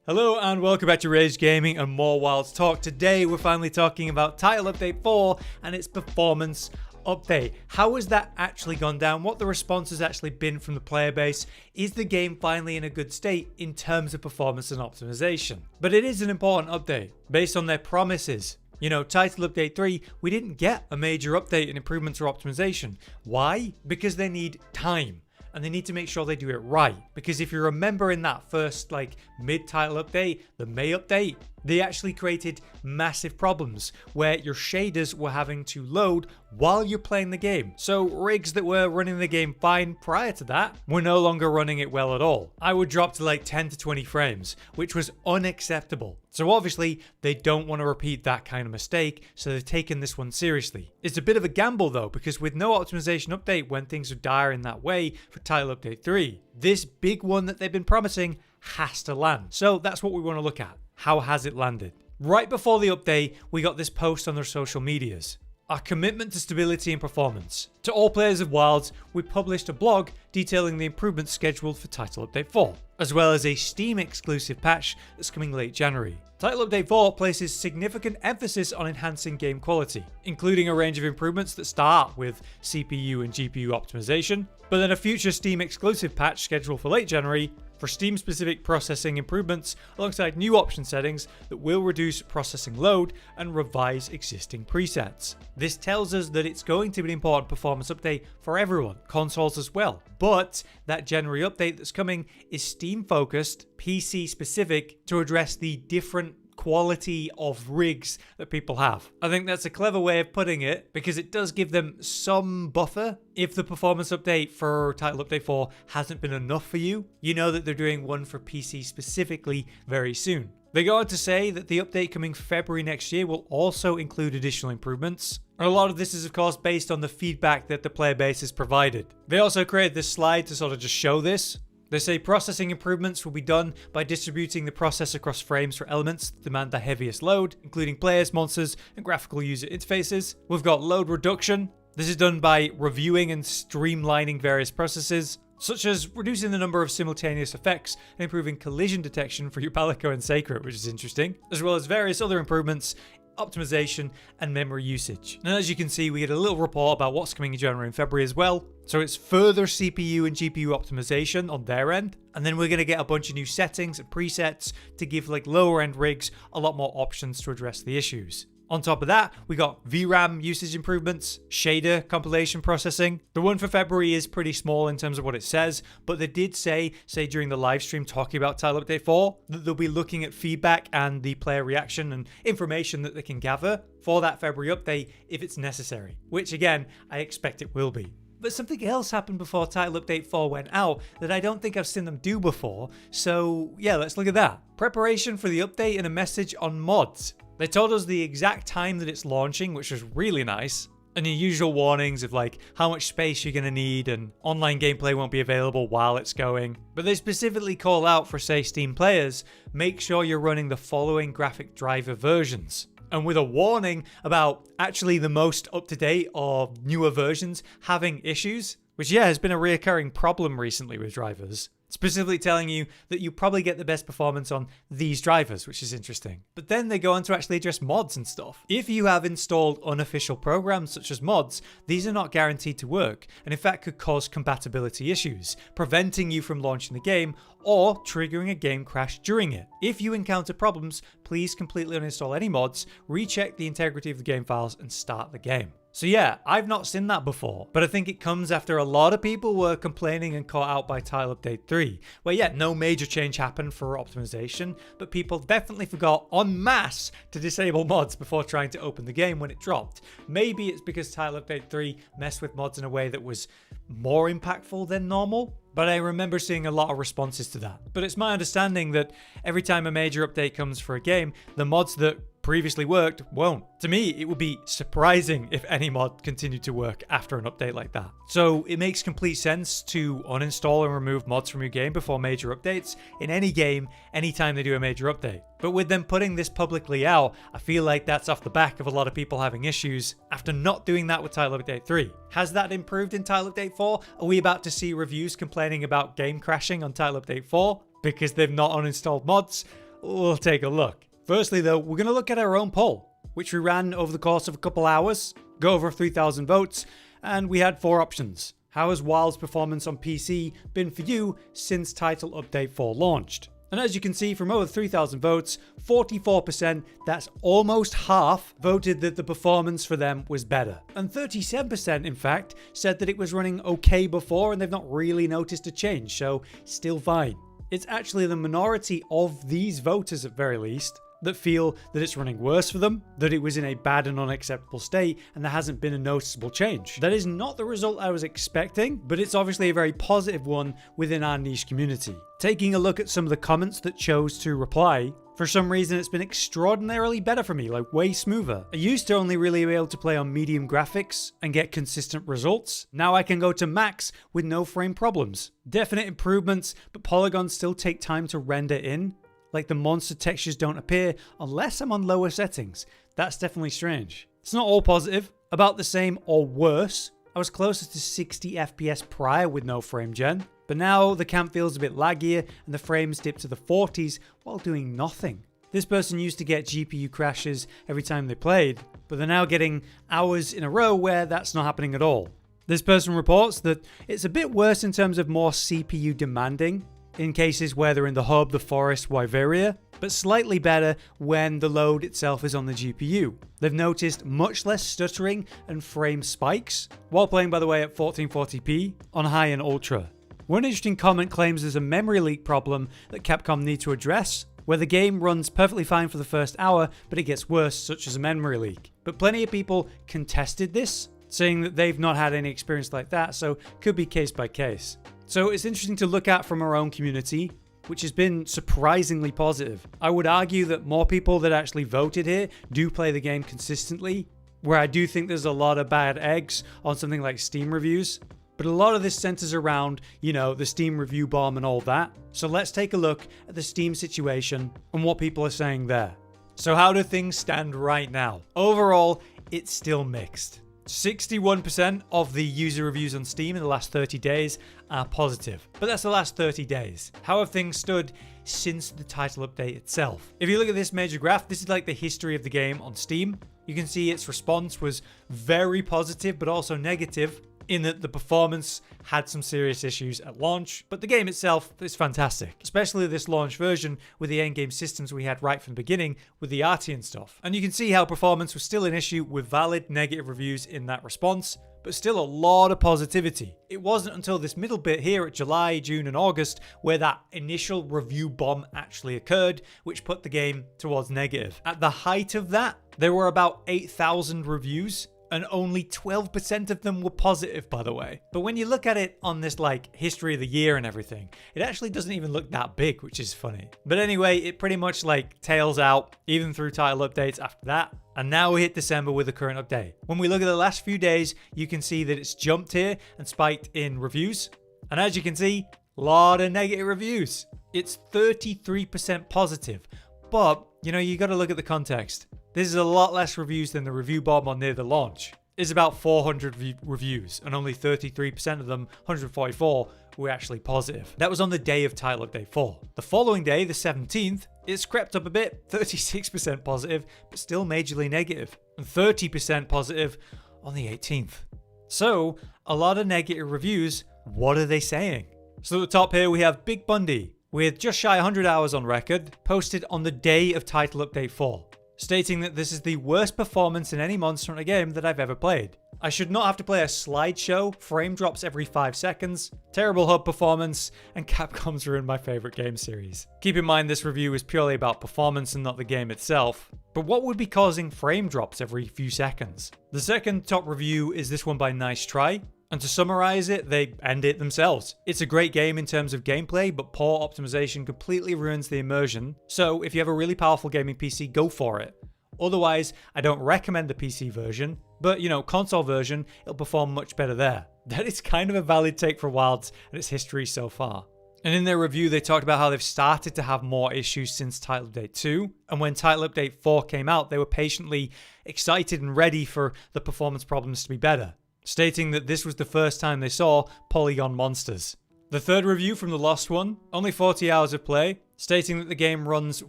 Hello and welcome back to Rage Gaming and more Wilds Talk. Today we're finally talking about Title Update 4 and its performance update. How has that actually gone down? What the response has actually been from the player base? Is the game finally in a good state in terms of performance and optimization? But it is an important update based on their promises. You know, Title Update 3, we didn't get a major update in improvements or optimization. Why? Because they need time. And they need to make sure they do it right. Because if you remember in that first mid-title update, the May update, they actually created massive problems where your shaders were having to load while you're playing the game. So rigs that were running the game fine prior to that were no longer running it well at all. I would drop to 10 to 20 frames, which was unacceptable. So obviously they don't want to repeat that kind of mistake, so they've taken this one seriously. It's a bit of a gamble though, because with no optimization update when things are dire in that way for Title Update 3, this big one that they've been promising has to land. So that's what we want to look at. How has it landed? Right before the update, we got this post on their social medias. Our commitment to stability and performance. To all players of Wilds, we published a blog detailing the improvements scheduled for Title Update 4, as well as a Steam exclusive patch that's coming late January. Title Update 4 places significant emphasis on enhancing game quality, including a range of improvements that start with CPU and GPU optimization, but then a future Steam exclusive patch scheduled for late January for Steam-specific processing improvements alongside new option settings that will reduce processing load and revise existing presets. This tells us that it's going to be an important performance update for everyone, consoles as well. But that January update that's coming is Steam-focused, PC-specific to address the different quality of rigs that people have. I think that's a clever way of putting it because it does give them some buffer. If the performance update for Title Update 4 hasn't been enough for you, you know that they're doing one for PC specifically very soon. They go on to say that the update coming February next year will also include additional improvements. And a lot of this is of course based on the feedback that the player base has provided. They also created this slide to sort of just show this. They say processing improvements will be done by distributing the process across frames for elements that demand the heaviest load, including players, monsters, and graphical user interfaces. We've got load reduction. This is done by reviewing and streamlining various processes, such as reducing the number of simultaneous effects and improving collision detection for your Palico and Sacred, which is interesting, as well as various other improvements, optimization, and memory usage. And as you can see, we get a little report about what's coming in January and February as well. So it's further CPU and GPU optimization on their end. And then we're going to get a bunch of new settings and presets to give lower end rigs a lot more options to address the issues. On top of that, we got VRAM usage improvements, shader compilation processing. The one for February is pretty small in terms of what it says, but they did say during the live stream talking about Title Update 4 that they'll be looking at feedback and the player reaction and information that they can gather for that February update if it's necessary, which again, I expect it will be. But something else happened before Title Update 4 went out that I don't think I've seen them do before, so yeah, let's look at that. Preparation for the update and a message on mods. They told us the exact time that it's launching, which was really nice, and the usual warnings of how much space you're going to need and online gameplay won't be available while it's going. But they specifically call out for, say, Steam players, make sure you're running the following graphic driver versions. And with a warning about actually the most up-to-date or newer versions having issues, which has been a reoccurring problem recently with drivers. Specifically telling you that you probably get the best performance on these drivers, which is interesting. But then they go on to actually address mods and stuff. If you have installed unofficial programs such as mods, these are not guaranteed to work, and in fact could cause compatibility issues, preventing you from launching the game or triggering a game crash during it. If you encounter problems, please completely uninstall any mods, recheck the integrity of the game files, and start the game. So yeah, I've not seen that before, but I think it comes after a lot of people were complaining and caught out by Title Update 3, where yeah, no major change happened for optimization, but people definitely forgot en masse to disable mods before trying to open the game when it dropped. Maybe it's because Title Update 3 messed with mods in a way that was more impactful than normal, but I remember seeing a lot of responses to that. But it's my understanding that every time a major update comes for a game, the mods that previously worked won't. To me, it would be surprising if any mod continued to work after an update like that. So it makes complete sense to uninstall and remove mods from your game before major updates in any game, anytime they do a major update. But with them putting this publicly out, I feel like that's off the back of a lot of people having issues after not doing that with Title Update 3. Has that improved in Title Update 4? Are we about to see reviews complaining about game crashing on Title Update 4 because they've not uninstalled mods? We'll take a look. Firstly though, we're going to look at our own poll, which we ran over the course of a couple hours, got over 3,000 votes, and we had 4 options. How has WoW's performance on PC been for you since Title Update 4 launched? And as you can see from over 3,000 votes, 44%, that's almost half, voted that the performance for them was better. And 37% in fact said that it was running okay before and they've not really noticed a change, so still fine. It's actually the minority of these voters at very least that feel that it's running worse for them, that it was in a bad and unacceptable state, and there hasn't been a noticeable change. That is not the result I was expecting, but it's obviously a very positive one within our niche community. Taking a look at some of the comments that chose to reply, for some reason it's been extraordinarily better for me, like way smoother. I used to only really be able to play on medium graphics and get consistent results. Now I can go to max with no frame problems. Definite improvements, but polygons still take time to render in. Like the monster textures don't appear unless I'm on lower settings. That's definitely strange. It's not all positive. About the same or worse. I was closer to 60 FPS prior with no frame gen, but now the camp feels a bit laggier and the frames dip to the 40s while doing nothing. This person used to get GPU crashes every time they played, but they're now getting hours in a row where that's not happening at all. This person reports that it's a bit worse in terms of more CPU demanding, in cases where they're in the hub, the forest, wyveria, but slightly better when the load itself is on the GPU. They've noticed much less stuttering and frame spikes, while playing by the way at 1440p on high and ultra. One interesting comment claims there's a memory leak problem that Capcom need to address, where the game runs perfectly fine for the first hour, but it gets worse, such as a memory leak. But plenty of people contested this, saying that they've not had any experience like that, so could be case by case. So it's interesting to look at from our own community, which has been surprisingly positive. I would argue that more people that actually voted here do play the game consistently, where I do think there's a lot of bad eggs on something like Steam reviews. But a lot of this centers around, the Steam review bomb and all that. So let's take a look at the Steam situation and what people are saying there. So how do things stand right now? Overall, it's still mixed. 61% of the user reviews on Steam in the last 30 days are positive, but that's the last 30 days. How have things stood since the title update itself? If you look at this major graph, this is like the history of the game on Steam. You can see its response was very positive, but also negative, in that the performance had some serious issues at launch, but the game itself is fantastic, especially this launch version with the endgame systems we had right from the beginning with the artian stuff. And you can see how performance was still an issue with valid negative reviews in that response, but still a lot of positivity. It wasn't until this middle bit here at July, June and August where that initial review bomb actually occurred, which put the game towards negative. At the height of that, there were about 8,000 reviews, and only 12% of them were positive, by the way. But when you look at it on this history of the year and everything, it actually doesn't even look that big, which is funny. But anyway, it pretty much tails out even through title updates after that. And now we hit December with the current update. When we look at the last few days, you can see that it's jumped here and spiked in reviews. And as you can see, a lot of negative reviews. It's 33% positive. But, you got to look at the context. This is a lot less reviews than the review bomb on near the launch. It's about 400 reviews, and only 33% of them, 144, were actually positive. That was on the day of title update 4. The following day, the 17th, it's crept up a bit, 36% positive, but still majorly negative, and 30% positive on the 18th. So, a lot of negative reviews. What are they saying? So at the top here, we have Big Bundy, with just shy 100 hours on record, posted on the day of title update 4. Stating that this is the worst performance in any Monster Hunter game that I've ever played. I should not have to play a slideshow, frame drops every 5 seconds, terrible hub performance, and Capcom's ruined my favorite game series. Keep in mind this review is purely about performance and not the game itself, but what would be causing frame drops every few seconds? The second top review is this one by Nice Try, and to summarize it, they end it themselves. It's a great game in terms of gameplay, but poor optimization completely ruins the immersion. So if you have a really powerful gaming PC, go for it. Otherwise, I don't recommend the PC version, but console version, it'll perform much better there. That is kind of a valid take for Wilds and its history so far. And in their review, they talked about how they've started to have more issues since Title Update 2. And when Title Update 4 came out, they were patiently excited and ready for the performance problems to be better, stating that this was the first time they saw polygon monsters. The third review from the Lost One, only 40 hours of play, stating that the game runs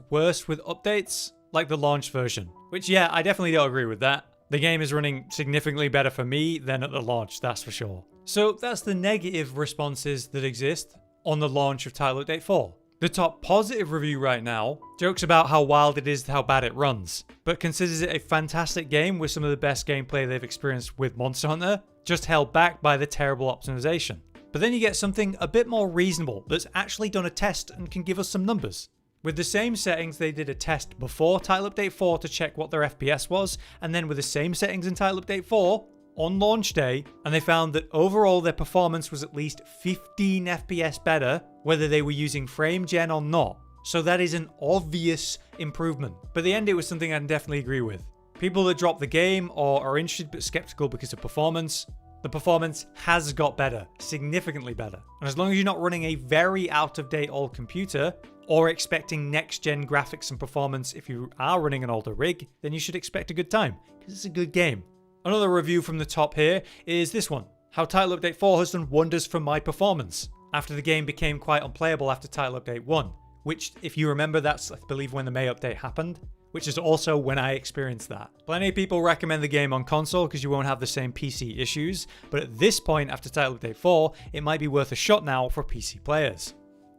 worse with updates, like the launch version. Which, yeah, I definitely don't agree with that. The game is running significantly better for me than at the launch, that's for sure. So that's the negative responses that exist on the launch of Title Update 4. The top positive review right now jokes about how wild it is how bad it runs, but considers it a fantastic game with some of the best gameplay they've experienced with Monster Hunter, just held back by the terrible optimization. But then you get something a bit more reasonable that's actually done a test and can give us some numbers. With the same settings, they did a test before Title Update 4 to check what their FPS was, and then with the same settings in Title Update 4 on launch day, and they found that overall their performance was at least 15 FPS better, whether they were using frame gen or not. So that is an obvious improvement. But at the end, it was something I can definitely agree with. People that drop the game or are interested but skeptical because of performance, the performance has got better, significantly better. And as long as you're not running a very out-of-date old computer, or expecting next-gen graphics and performance if you are running an older rig, then you should expect a good time, because it's a good game. Another review from the top here is this one. How Title Update 4 has done wonders for my performance, after the game became quite unplayable after Title Update 1. Which, if you remember, that's, I believe, when the May update happened, which is also when I experienced that. Plenty of people recommend the game on console because you won't have the same PC issues, but at this point, after Title Update 4, it might be worth a shot now for PC players.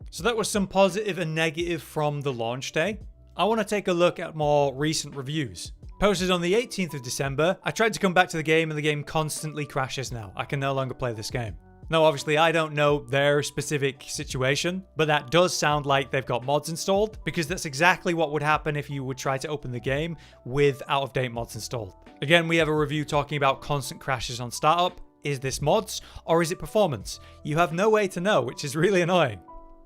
So that was some positive and negative from the launch day. I want to take a look at more recent reviews. Posted on the 18th of December, I tried to come back to the game and the game constantly crashes now. I can no longer play this game. Now, obviously, I don't know their specific situation, but that does sound like they've got mods installed, because that's exactly what would happen if you would try to open the game with out-of-date mods installed. Again, we have a review talking about constant crashes on startup. Is this mods, or is it performance? You have no way to know, which is really annoying.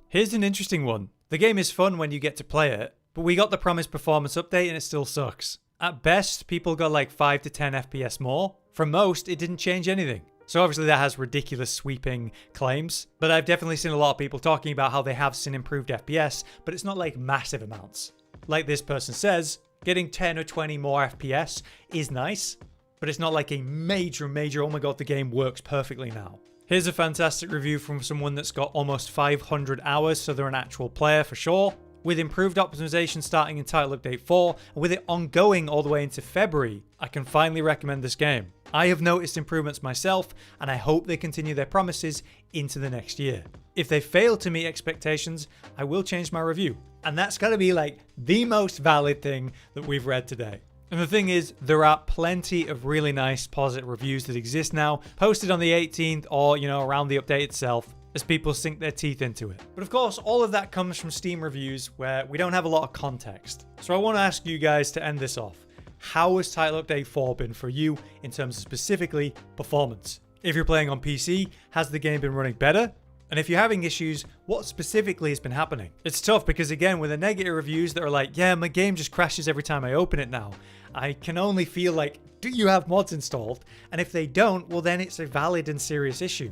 Here's an interesting one. The game is fun when you get to play it, but we got the promised performance update and it still sucks. At best, people got like 5 to 10 FPS more. For most, it didn't change anything. So obviously that has ridiculous sweeping claims, but I've definitely seen a lot of people talking about how they have seen improved FPS, but it's not like massive amounts. Like this person says, getting 10 or 20 more FPS is nice, but it's not like a major, oh my god, the game works perfectly now. Here's a fantastic review from someone that's got almost 500 hours, so they're an actual player for sure. With improved optimization starting in Title Update 4, and with it ongoing all the way into February, I can finally recommend this game. I have noticed improvements myself, and I hope they continue their promises into the next year. If they fail to meet expectations, I will change my review. And that's gotta be like the most valid thing that we've read today. And the thing is, there are plenty of really nice positive reviews that exist now, posted on the 18th or, around the update itself, as people sink their teeth into it. But of course, all of that comes from Steam reviews where we don't have a lot of context. So I want to ask you guys to end this off. How has Title Update 4 been for you in terms of specifically performance? If you're playing on PC, has the game been running better? And if you're having issues, what specifically has been happening? It's tough because again, with the negative reviews that are like, yeah, my game just crashes every time I open it now, I can only feel like, do you have mods installed? And if they don't, well then it's a valid and serious issue.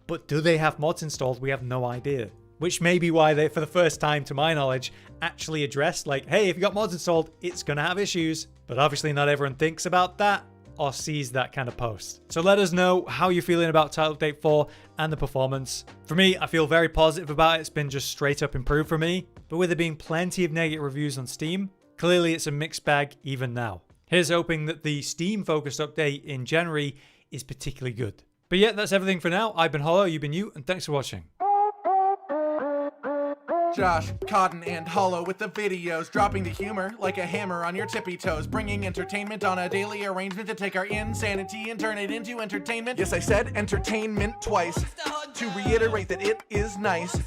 But do they have mods installed? We have no idea. Which may be why they, for the first time to my knowledge, actually addressed like, hey, if you got mods installed, it's gonna have issues. But obviously not everyone thinks about that or sees that kind of post. So let us know how you're feeling about Title Update 4 and the performance. For me, I feel very positive about it. It's been just straight up improved for me. But with there being plenty of negative reviews on Steam, clearly it's a mixed bag even now. Here's hoping that the Steam focused update in January is particularly good. But yeah, that's everything for now. I've been Hollow, you've been you, and thanks for watching. Josh, Cotton, and Hollow with the videos, dropping the humor like a hammer on your tippy toes, bringing entertainment on a daily arrangement to take our insanity and turn it into entertainment. Yes, I said entertainment twice, to reiterate that it is nice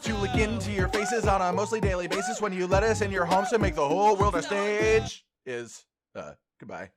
to look into your faces on a mostly daily basis when you let us in your homes to make the whole world a stage. Goodbye.